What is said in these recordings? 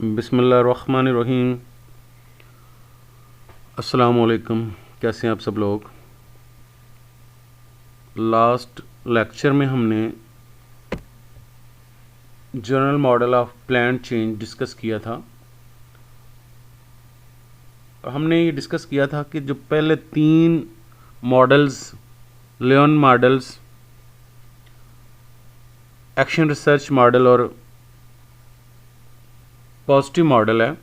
बिस्मिल्लाहिर्रहमानिर्रहीम। अस्सलामुअलैकुम। कैसे हैं आप सब लोग। लास्ट लेक्चर में हमने general model of plan change discuss किया था। हमने ये डिस्कस किया था कि जो पहले 3 models, Lewin models, action research model और पॉजिटिव मॉडल है,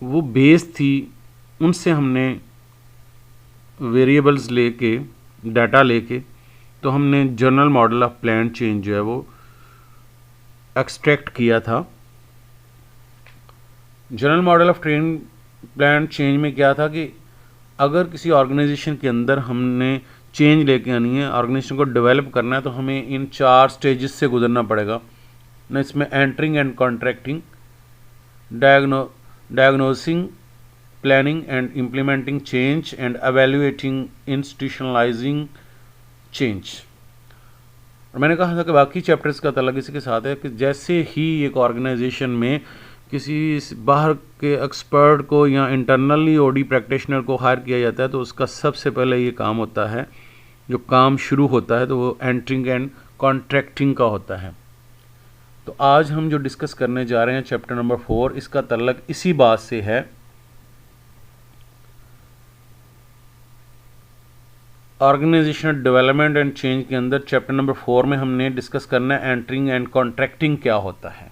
वो बेस थी। उनसे हमने वेरिएबल्स लेके, डाटा लेके, तो हमने general model of plan change जो है वो एक्सट्रैक्ट किया था। General model of plan change में क्या था कि अगर किसी ऑर्गेनाइजेशन के अंदर हमने चेंज लेके आनी है, ऑर्गेनाइजेशन को डेवलप करना है, तो हमें इन 4 स्टेजेस से गुजरना पड़ेगा ना। इसमें entering and contracting, diagnosing, planning and implementing change and evaluating इंस्टीट्यूशनलाइजिंग change. और मैंने कहा था कि बाकी चैप्टर्स का ताल्लुक इसी के साथ है कि जैसे ही एक ऑर्गेनाइजेशन में किसी बाहर के एक्सपर्ट को या इंटरनली ओडी प्रैक्टिशनर को हायर किया जाता है, तो उसका सबसे पहले ये काम होता है, जो काम शुरू होता है तो वो एंटरिंग एंड कॉन्ट्रैक्टिंग का होता है। तो आज हम जो डिस्कस करने जा रहे हैं चैप्टर नंबर 4, इसका ताल्लुक इसी बात से है। ऑर्गेनाइजेशनल डेवलपमेंट एंड चेंज के अंदर चैप्टर नंबर 4 में हमने डिस्कस करना है एंटरिंग एंड कॉन्ट्रैक्टिंग क्या होता है।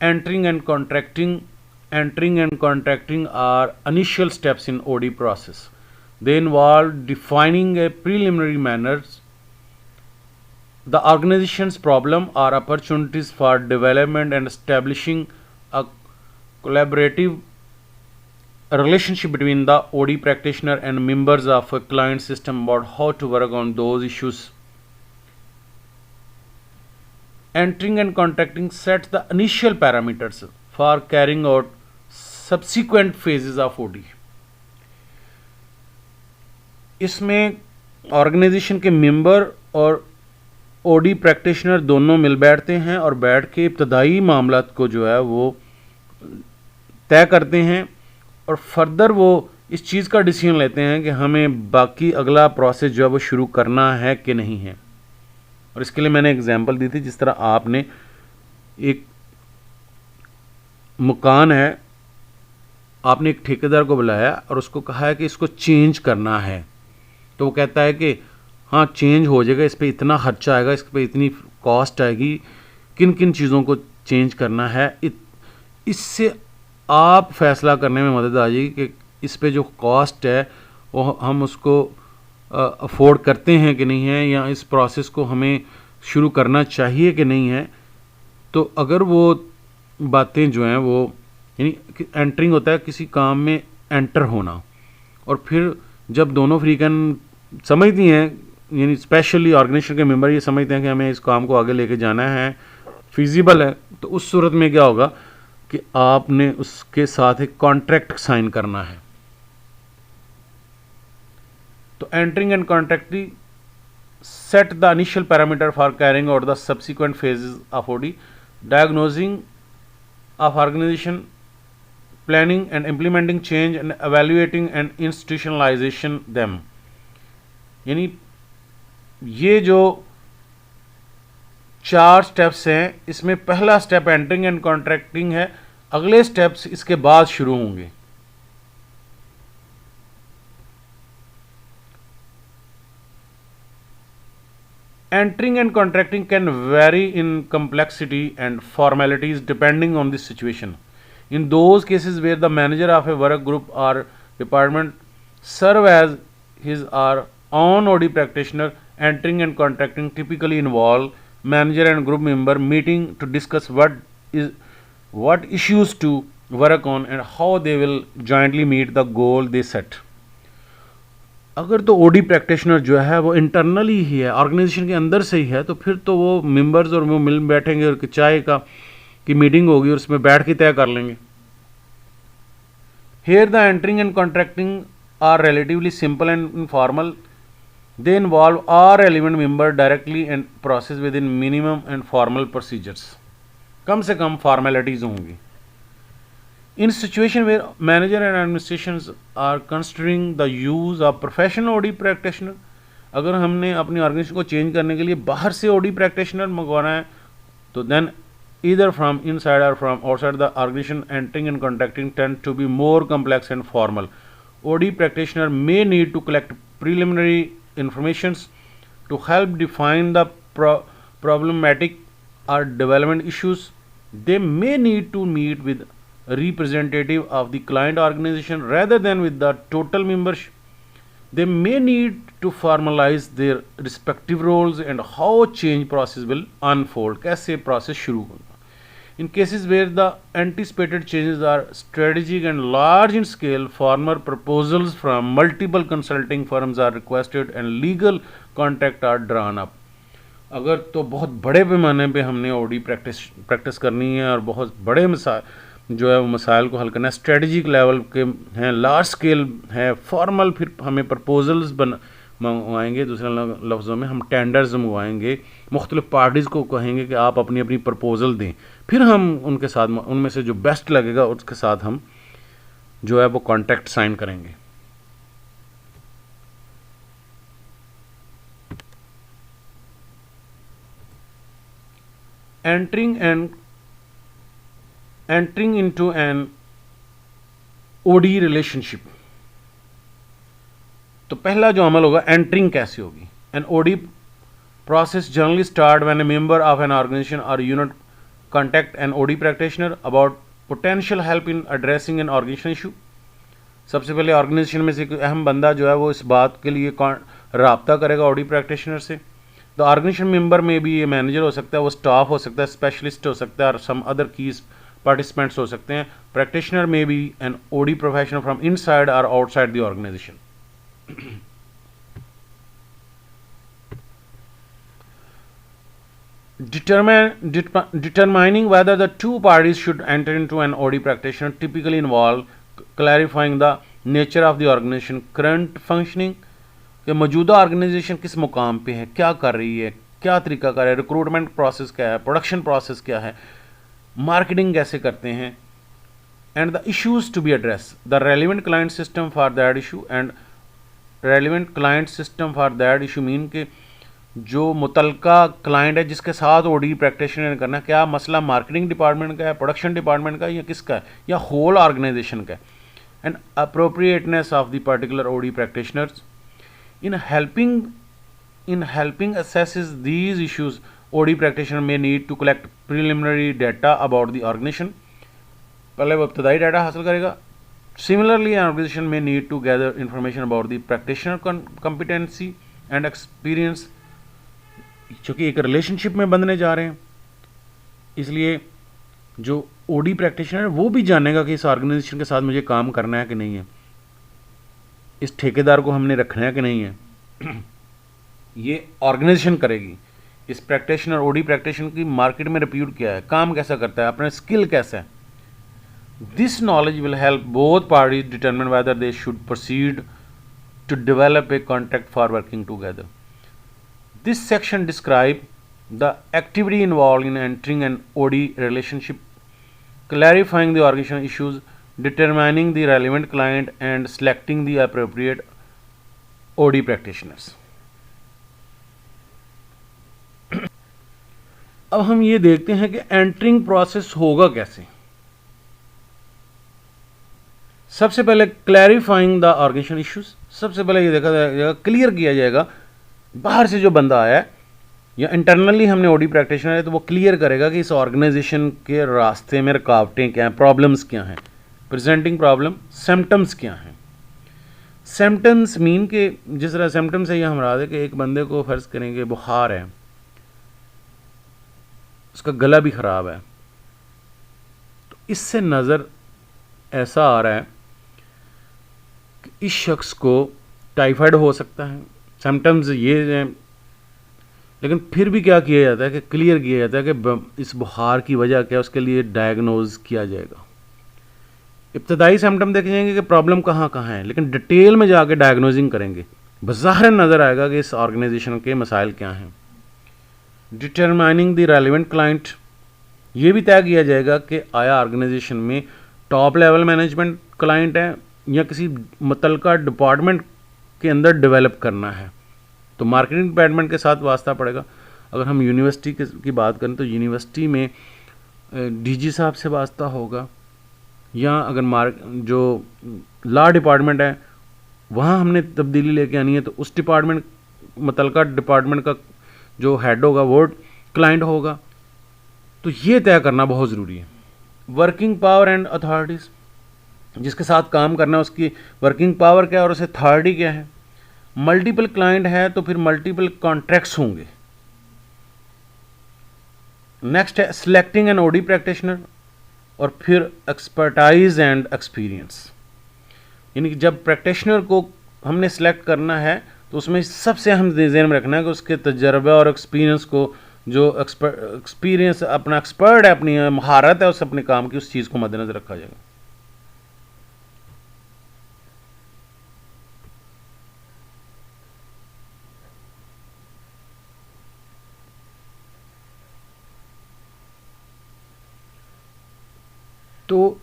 Entering and contracting are initial steps in OD process. They involve defining a preliminary manners, the organization's problem or opportunities for development, and establishing a collaborative relationship between the OD practitioner and members of a client system about how to work on those issues. Entering and contracting sets the initial parameters for carrying out subsequent phases of OD. इसमें organisation के member और OD practitioner दोनों मिल बैठते हैं और बैठ के इब्तदाई मामलात को जो है वो तय करते हैं और फर्दर वो इस चीज़ का डिसीजन लेते हैं कि हमें बाकी अगला प्रोसेस जो है वो शुरू करना है कि नहीं है। और इसके लिए मैंने एग्जांपल दी थी, जिस तरह आपने एक मकान है, आपने एक ठेकेदार को बुलाया और उसको कहा है कि इसको चेंज करना है, तो वो कहता है कि हाँ चेंज हो जाएगा, इस पर इतना खर्चा आएगा, इस पर इतनी कॉस्ट आएगी, किन किन चीज़ों को चेंज करना है। इससे आप फैसला करने में मदद आ जाएगी कि इस पे जो कॉस्ट है वो हम उसको अफोर्ड करते हैं कि नहीं है, या इस प्रोसेस को हमें शुरू करना चाहिए कि नहीं है। तो अगर वो बातें जो हैं वो, यानी एंटरिंग होता है किसी काम में एंटर होना, और फिर जब दोनों फ्रीकन समझती हैं, यानी स्पेशली ऑर्गेनाइजेशन के मेंबर ये समझते हैं कि हमें इस काम को आगे लेके जाना है, फिजिबल है, तो उस सूरत में क्या होगा कि आपने उसके साथ एक कॉन्ट्रैक्ट साइन करना है। तो entering and contracting set the initial parameter for carrying out the subsequent phases of OD, diagnosing of organization, planning and implementing change, and evaluating and institutionalization them. यानी ये जो 4 स्टेप्स हैं, इसमें पहला स्टेप एंटरिंग एंड कॉन्ट्रैक्टिंग है, अगले steps इसके बाद शुरू होंगे। Entering and contracting can vary in complexity and formalities depending on the situation. In those cases where the manager of a work group or department serve as his or own OD practitioner, entering and contracting typically involve manager and group member meeting to discuss what issues to work on and how they will jointly meet the goal they set. अगर तो OD practitioner जो है वो internally ही है, organisation के अंदर से ही है, तो फिर तो वो मेंबर्स और वो मिल बैठेंगे और चाय की मीटिंग होगी और उसमें बैठ के तय कर लेंगे। Here the entering and contracting are relatively simple and informal. They involve all relevant member directly and process within minimum and formal procedures. कम से कम फॉर्मेलिटीज़ होंगी। In situation where manager and administrations are considering the use of professional OD practitioner, अगर हमने अपनी organisation को change करने के लिए बाहर से ओडी प्रैक्टिशनर मंगवाना है तो then either from inside or from outside the organization, entering and contacting tend to be more complex and formal. OD practitioner may need to collect preliminary informations to help define the problematic or development issues. They may need to meet with a representative of the client organization rather than with the total membership. They may need to formalize their respective roles and how change process will unfold. कैसे process शुरू होगा. In cases where the anticipated changes are strategic and large in scale, formal proposals from multiple consulting firms are requested and legal contract are drawn up. अगर तो बहुत बड़े पैमाने पे हमने ओडी प्रैक्टिस करनी है और बहुत बड़े जो है वो मसाइल को हल करना है, स्ट्रेटजिक लेवल के हैं, लार्ज स्केल है, फॉर्मल, फिर हमें प्रपोजल्स मंगवाएंगे, दूसरे लफ्ज़ों में हम टेंडर्स मंगवाएंगे, मुख्तलिफ पार्टीज़ को कहेंगे कि आप अपनी अपनी प्रपोज़ल दें, फिर हम उनके साथ उनमें से जो बेस्ट लगेगा उसके साथ हम जो है वो कॉन्ट्रैक्ट साइन करेंगे। Entering into an OD relationship, तो पहला जो अमल होगा एंटरिंग कैसे होगी। An OD process generally start when a member of an organization or unit contact an OD practitioner about potential help in addressing an organization issue. सबसे पहले organisation में से कोई अहम बंदा जो है वो इस बात के लिए रब्ता करेगा ओडी प्रैक्टिशनर से। द ऑर्गेनाइजेशन मेंबर में भी ये मैनेजर हो सकता है, वो स्टाफ हो सकता है, स्पेशलिस्ट हो सकता है और सम अदर कीज पार्टिसिपेंट्स हो सकते हैं। प्रैक्टिशनर में भी an OD professional from inside or outside the organization. Determining whether the two parties should enter into an OD practitioner typically involve clarifying the nature of the organization, current functioning, कि मौजूदा organisation किस मुकाम पे है, क्या कर रही है, क्या तरीका कर है, रिक्रूटमेंट प्रोसेस क्या है, प्रोडक्शन प्रोसेस क्या है, मार्केटिंग कैसे करते हैं, and the issues to be address, the relevant client system for that issue and relevant client system for that issue mean के जो मुतलका क्लाइंट है जिसके साथ ओडी प्रैक्टिशनर करना है, क्या मसला मार्केटिंग डिपार्टमेंट का है, प्रोडक्शन डिपार्टमेंट का, या किसका है, या होल ऑर्गेनाइजेशन का है, and appropriateness of the particular OD practitioners in helping assesses these issues. OD practitioner may need to collect preliminary data about the organization. पहले वो इब्तदाई डाटा हासिल करेगा। Similarly, an organization may need to gather information about the practitioner competency and experience. चूँकि एक relationship में बंधने जा रहे हैं, इसलिए जो OD प्रैक्टिशनर है वो भी जानेगा कि इस ऑर्गेनाइजेशन के साथ मुझे काम करना है कि नहीं है, इस ठेकेदार को हमने रखना है कि नहीं है। ये ऑर्गेनाइजेशन करेगी। इस प्रैक्टिशनर ओडी प्रैक्टिशनर की मार्केट में रिप्यूट क्या है, काम कैसा करता है, अपना स्किल कैसा है। This knowledge will help both parties determine whether they should proceed to develop a contract for working together. This section describe the activity involve in entering an OD relationship, clarifying the organisation issues, determining the relevant client and selecting the appropriate OD practitioners. अब हम ये देखते हैं कि entering process होगा कैसे। सबसे पहले क्लैरिफाइंग द ऑर्गेनाइजेशन इश्यूज, सबसे पहले ये देखा जाएगा, क्लियर किया जाएगा, बाहर से जो बंदा आया है या इंटरनली हमने ओडी प्रैक्टिशनर है तो वो क्लियर करेगा कि इस ऑर्गेनाइजेशन के रास्ते में रुकावटें क्या हैं, प्रॉब्लम्स क्या हैं, प्रेजेंटिंग प्रॉब्लम, सिम्टम्स क्या हैं। सिम्टम्स मीन के जिस तरह सिम्टम्स है ये हम रहा है कि एक बंदे को फर्ज करेंगे बुखार है, उसका गला भी ख़राब है, तो इससे नज़र ऐसा आ रहा है कि इस शख्स को टाइफाइड हो सकता है। सिम्टम्स ये हैं, लेकिन फिर भी क्या किया जाता है कि क्लियर किया जाता है कि इस बुखार की वजह क्या है, उसके लिए डायग्नोज किया जाएगा। इब्तदाई सिम्टम देखे जाएंगे कि प्रॉब्लम कहाँ कहाँ है, लेकिन डिटेल में जाके डायग्नोजिंग करेंगे, बज़ाहिर नज़र आएगा कि इस ऑर्गेनाइजेशन के मसाइल क्या हैं। डिटरमाइनिंग द रेलिवेंट क्लाइंट, ये भी तय किया जाएगा कि आया ऑर्गेनाइजेशन में टॉप लेवल मैनेजमेंट क्लाइंट है या किसी मुतलका डिपार्टमेंट के अंदर डेवलप करना है, तो मार्केटिंग डिपार्टमेंट के साथ वास्ता पड़ेगा। अगर हम यूनिवर्सिटी की बात करें तो यूनिवर्सिटी में डीजी साहब से वास्ता होगा, या अगर जो लॉ डिपार्टमेंट है वहाँ हमने तब्दीली लेके आनी है तो उस डिपार्टमेंट मुतलका डिपार्टमेंट का जो हेड होगा वो क्लाइंट होगा। तो ये तय करना बहुत ज़रूरी है। वर्किंग पावर एंड अथॉरिटीज़, जिसके साथ काम करना है उसकी वर्किंग पावर क्या है और उसे अथॉरिटी क्या है। मल्टीपल क्लाइंट है तो फिर मल्टीपल कॉन्ट्रैक्ट्स होंगे। नेक्स्ट है सिलेक्टिंग एन ओडी प्रैक्टिशनर, और फिर एक्सपर्टाइज एंड एक्सपीरियंस, यानी कि जब प्रैक्टिशनर को हमने सेलेक्ट करना है तो उसमें सबसे अहम ध्यान में रखना है कि उसके तजर्बा और एक्सपीरियंस को, जो एक्सपीरियंस अपना एक्सपर्ट है, अपनी महारत है उस अपने काम की, उस चीज़ को मद्देनजर रखा जाएगा। तो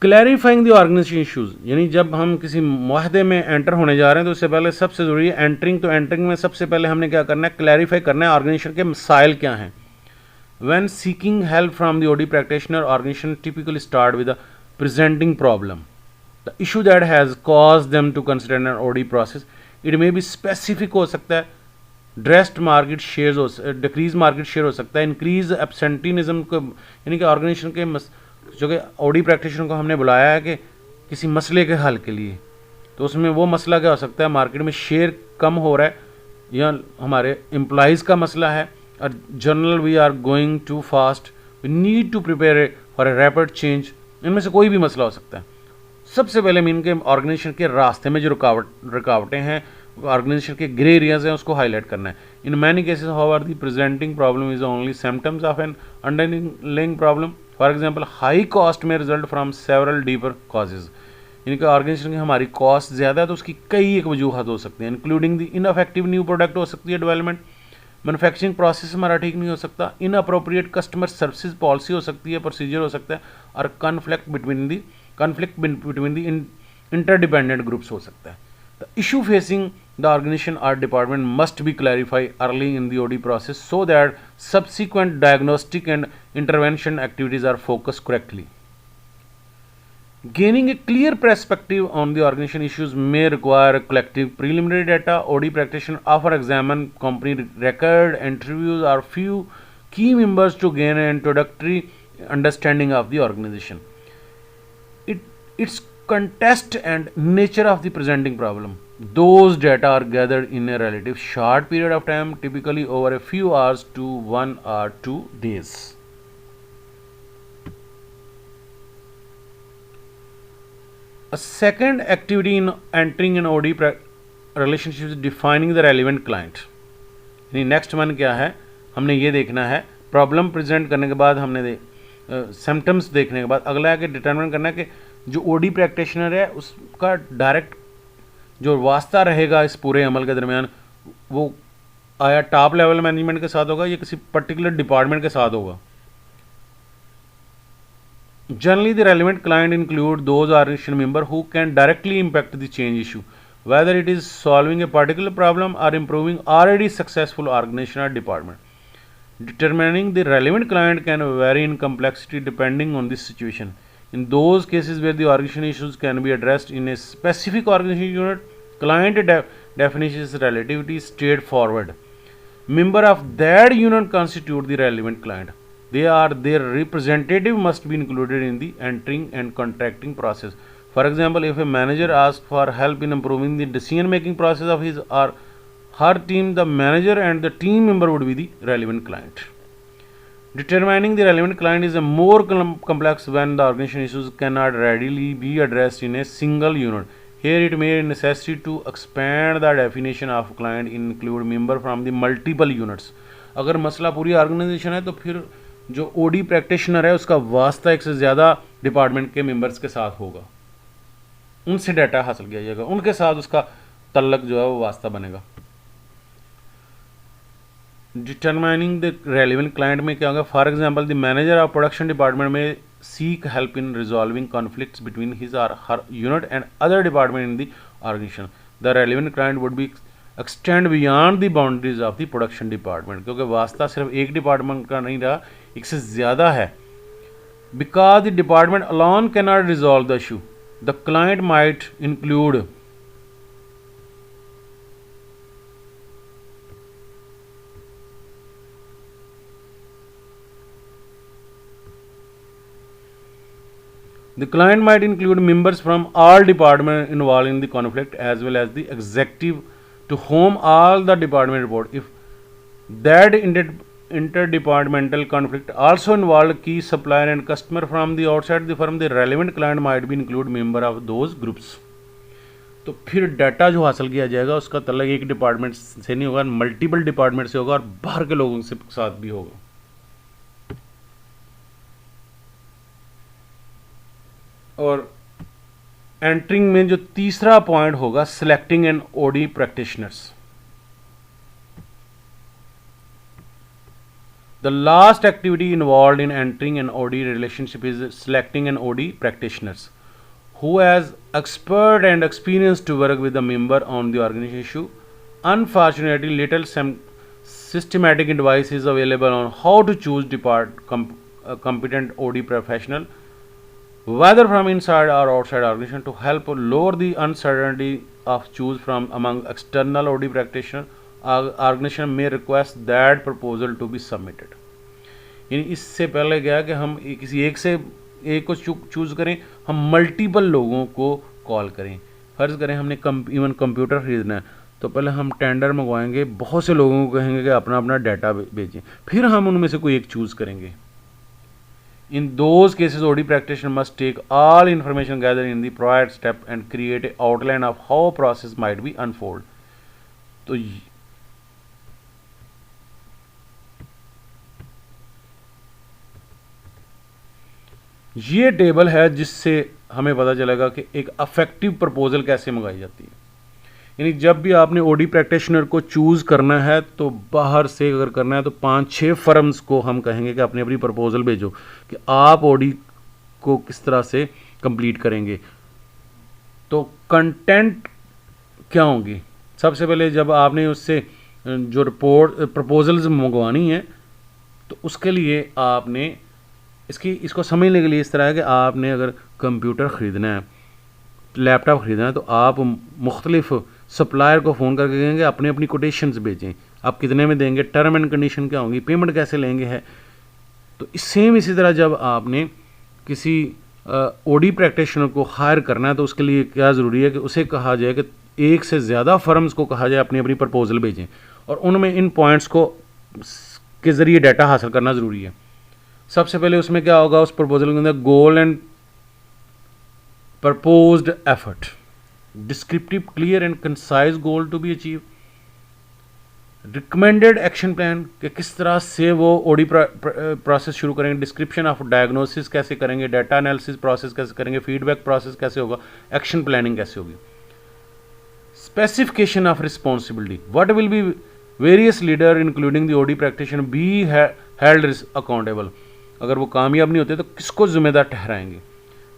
क्लैरिफाइंग द ऑर्गेनाइजेशन इश्यूज, यानी जब हम किसी मुआहदे में एंटर होने जा रहे हैं तो उससे पहले सबसे ज़रूरी है एंटरिंग। तो एंटरिंग में सबसे पहले हमने क्या करना है, क्लैरिफाई करना है ऑर्गेनाइजेशन के मसाइल क्या हैं। When seeking help from the OD practitioner, organization typically start with presenting problem, the issue that has cause them to consider an OD process. It may be specific हो सकता है, ड्रेस्ड मार्केट शेयर हो, decrease market share हो सकता है, increase एब्सेंटीनिज्म को, यानी कि ऑर्गेनाइजेशन के जो कि ओडी प्रैक्टिशनर को हमने बुलाया है कि किसी मसले के हल के लिए, तो उसमें वो मसला क्या हो सकता है, मार्केट में शेयर कम हो रहा है, या हमारे एम्प्लॉइज़ का मसला है, और general we are going to fast, we need to prepare for a rapid change. इनमें से कोई भी मसला हो सकता है। सबसे पहले हम इनके ऑर्गेनाइजेशन के रास्ते में जो रुकावटें हैं, ऑर्गेनाइजेशन के ग्रे एरियाज हैं, उसको हाईलाइट करना है। In many cases however the presenting problem is only symptoms of an underlying problem. For example high cost may result from several deeper causes, इनका ऑर्गेनाइजेशन की हमारी कॉस्ट ज़्यादा है तो उसकी कई एक वजूहत हो सकती हैं, including the ineffective new product हो सकती है डेवलपमेंट, मैन्युफैक्चरिंग प्रोसेस हमारा ठीक नहीं हो सकता, इनअप्रोप्रिएट कस्टमर सर्विसेज पॉलिसी हो सकती है, प्रोसीजर हो सकता है, और conflict between the interdependent groups हो सकता है। The issue facing the organization or department must be clarified early in the OD process so that subsequent diagnostic and intervention activities are focused correctly. Gaining a clear perspective on the organization issues may require collective preliminary data. OD practitioner often examine company record, interviews, or few key members to gain an introductory understanding of the organization, its context and nature of the presenting problem. Those data are gathered in a relative short period of time, typically over a few hours to 1 or 2 days. A second activity in entering an OD relationship is defining the relevant client. यानी next one क्या है, हमने ये देखना है, problem present करने के बाद हमने सिम्टम्स देखने के बाद अगला है कि डिटरमिन करना है कि जो ओडी प्रैक्टिशनर है उसका डायरेक्ट जो वास्ता रहेगा इस पूरे अमल के दरमियान, वो आया टॉप लेवल मैनेजमेंट के साथ होगा या किसी पर्टिकुलर डिपार्टमेंट के साथ होगा। Generally the relevant client include those organization member who can directly impact the change issue, whether it is solving a particular problem or improving already successful organization or department. Determining the relevant client can vary in complexity depending on the situation. In those cases where the organization issues can be addressed in a specific organization unit, client definition is relatively straightforward. Member of that unit constitute the relevant client. Their representative must be included in the entering and contracting process. For example, if a manager asks for help in improving the decision-making process of his or her team, the manager and the team member would be the relevant client. Determining the relevant client is a more complex when the organization issues cannot readily be addressed in a single unit. Here it may necessitate to expand the definition of client include member from the multiple units. अगर मसला पूरी organisation है तो फिर जो OD practitioner है उसका वास्ता एक से ज़्यादा डिपार्टमेंट के मेंबर्स के साथ होगा, उनसे डाटा हासिल किया जाएगा, उनके साथ उसका तल्लक जो है वो वास्ता बनेगा। डिटरमाइनिंग द रेलिवेंट क्लाइंट में क्या होगा, for example the manager of production department may seek help in resolving conflicts between his or her unit and other department in the organization. The relevant client would be extend beyond the boundaries of the production department, क्योंकि वास्ता सिर्फ एक department का नहीं रहा, एक से ज़्यादा है। Because the department alone can not resolve the issue, the client might include the client might include members from all departments involved in the conflict as well as the executive to whom all the department report. If that interdepartmental conflict also involved key supplier and customer from the outside the firm, the relevant client might be include member of those groups. तो फिर data जो हासिल किया जाएगा उसका तल्लक एक department से नहीं होगा, मल्टीपल डिपार्टमेंट से होगा और बाहर के लोगों से साथ भी होगा। और एंटरिंग में जो तीसरा पॉइंट होगा, selecting an OD practitioners. The last activity involve in entering an OD relationship is selecting an OD practitioners who has expert and experience to work with the member on the organization issue. Unfortunately, little systematic advice is available on how to choose competent OD professional, whether from inside or outside organization, to help lower the uncertainty of choose from among external OD practitioner. Organization may request that proposal to be submitted. यानी इससे पहले क्या कि हम किसी एक को choose करें, हम मल्टीपल लोगों को कॉल करें। फ़र्ज़ करें हमने इवन कंप्यूटर ख़रीदना है तो पहले हम टेंडर मंगवाएंगे, बहुत से लोगों को कहेंगे कि अपना अपना डाटा भेजें, फिर हम उनमें से कोई एक चूज़ करेंगे। In those cases OD practitioner must take all information gather in the prior step and create a outline of how process might be unfold. तो ये टेबल है जिससे हमें पता चलेगा कि एक अफेक्टिव प्रपोजल कैसे मंगाई जाती है। यानी जब भी आपने ओडी प्रैक्टिशनर को चूज़ करना है तो बाहर से अगर करना है तो 5-6 फर्म्स को हम कहेंगे कि अपनी अपनी प्रपोजल भेजो कि आप ओडी को किस तरह से कंप्लीट करेंगे। तो कंटेंट क्या होंगी, सबसे पहले जब आपने उससे जो प्रपोजल्स मंगवानी है तो उसके लिए आपने इसको समझने के लिए इस तरह है कि आपने अगर कंप्यूटर ख़रीदना है, लैपटॉप ख़रीदना है तो आप मुख्तलिफ सप्लायर को फ़ोन करके कहेंगे अपनी अपनी कोटेशंस भेजें, आप कितने में देंगे, टर्म एंड कंडीशन क्या होंगी, पेमेंट कैसे लेंगे है। तो इसी तरह जब आपने किसी ओडी प्रैक्टिशनर को हायर करना है तो उसके लिए क्या ज़रूरी है कि उसे कहा जाए कि एक से ज़्यादा फर्म्स को कहा जाए अपनी अपनी प्रपोजल भेजें और उनमें इन पॉइंट्स को के ज़रिए डाटा हासिल करना ज़रूरी है। सबसे पहले उसमें क्या होगा, उस प्रपोजल के अंदर goal and proposed effort, descriptive clear and concise goal to be achieve, recommended action plan कि किस तरह से वो ओडी प्रोसेस शुरू करेंगे, डिस्क्रिप्शन ऑफ डायग्नोसिस कैसे करेंगे, डाटा एनालिसिस प्रोसेस कैसे करेंगे, फीडबैक प्रोसेस कैसे होगा, एक्शन प्लानिंग कैसे होगी, specification of responsibility, what will be various leader including the OD practitioner be held accountable, अगर वो कामयाब नहीं होते तो किसको जिम्मेदार ठहराएंगे,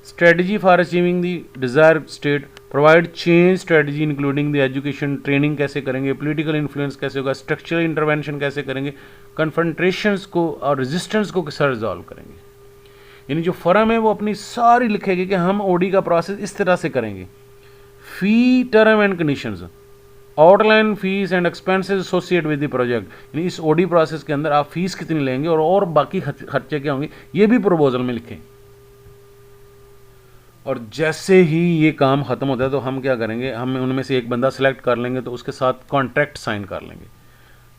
strategy for achieving the desire state, provide change strategy including the education training कैसे करेंगे, पॉलिटिकल इन्फ्लुएंस कैसे होगा, स्ट्रक्चरल इंटरवेंशन कैसे करेंगे, कन्फ्रंट्रेशंस को और रेजिस्टेंस को किस तरह रिजॉल्व करेंगे। यानी जो फर्म है वो अपनी सारी लिखेगी कि हम ओडी का प्रोसेस इस तरह से करेंगे। Fee term and conditions, outline fees and expenses associate with the project, यानी इस ओडी प्रोसेस के अंदर आप फीस कितनी लेंगे और बाकी खर्चे क्या होंगे ये भी प्रपोजल में लिखें। और जैसे ही ये काम ख़त्म होता है तो हम क्या करेंगे, हम उनमें से एक बंदा सेलेक्ट कर लेंगे तो उसके साथ कॉन्ट्रैक्ट साइन कर लेंगे।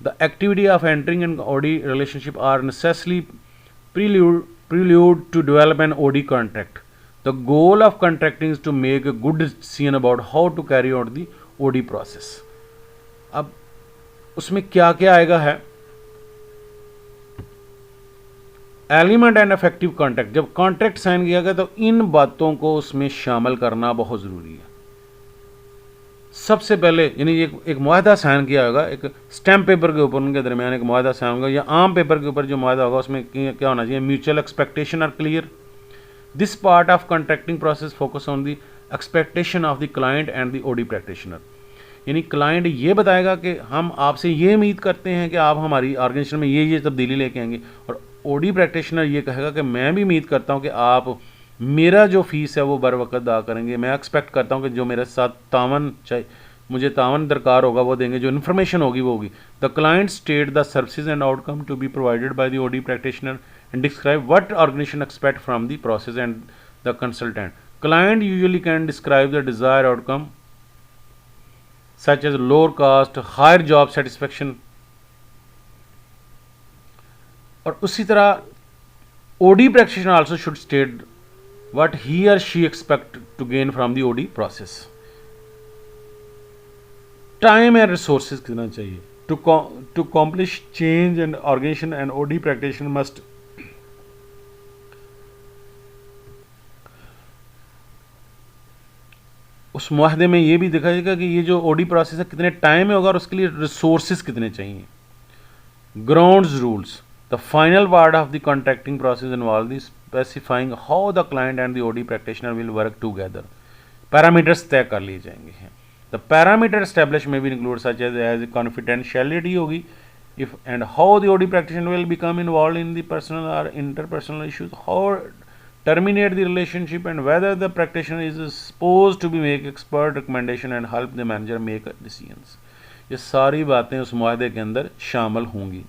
The activity of entering an OD relationship are necessary prelude to develop an OD contract. The goal of contracting is to make a good decision about how to carry out the OD process. अब उसमें क्या क्या आएगा है, element and effective contract, जब contract sign किया गया तो इन बातों को उसमें शामिल करना बहुत ज़रूरी है। सबसे पहले यानी एक मुआहदा साइन किया होगा, एक स्टैम्प पेपर के ऊपर उनके दरमियान एक मुआहदा साइन होगा, या आम पेपर के ऊपर जो मुआहदा होगा उसमें क्या होना चाहिए, mutual expectation are clear. This part of contracting process focus on the expectation of the client and the OD practitioner. यानी क्लाइंट ये बताएगा कि हम आपसे ये उम्मीद करते हैं कि आप हमारी ऑर्गेनाइजेशन में ये तब्दीली लेके आएंगे, और ओडी प्रैक्टिशनर ये कहेगा कि मैं भी उम्मीद करता हूँ कि आप मेरा जो फीस है वो बर वक्त अदा करेंगे, मैं एक्सपेक्ट करता हूँ कि जो मेरे साथ तावन चाहिए, मुझे तावन दरकार होगा वो देंगे, जो इन्फॉर्मेशन होगी वो होगी। The client state the services and outcome to be provided by the OD practitioner and describe what organization expect from the process and the consultant. Client usually can describe the desire outcome such as lower cost, higher job satisfaction। और उसी तरह OD practitioner also should state what he or she expect to gain from the OD process। Time and resources कितना चाहिए to accomplish change and organization, and OD practitioner must उस मुआहदे में ये भी दिखाएगा कि ये जो ओडी प्रोसेस है कितने टाइम में होगा और उसके लिए रिसोर्सेज कितने चाहिए। Grounds rules, the final part of the contracting process involve the specifying how the client and the OD practitioner will work together. Parameters तय कर लिए जाएंगे हैं। द पैरामीटर एस्टेब्लिश में भी इंक्लूड सच एज कॉन्फिडेंशियलिटी होगी, if and how the OD practitioner will become involved in the personal or interpersonal issues, how terminate the relationship, and whether the practitioner is supposed to be make expert recommendation and help the manager make decisions। ये सारी बातें उस मुआहदे के अंदर शामिल होंगी।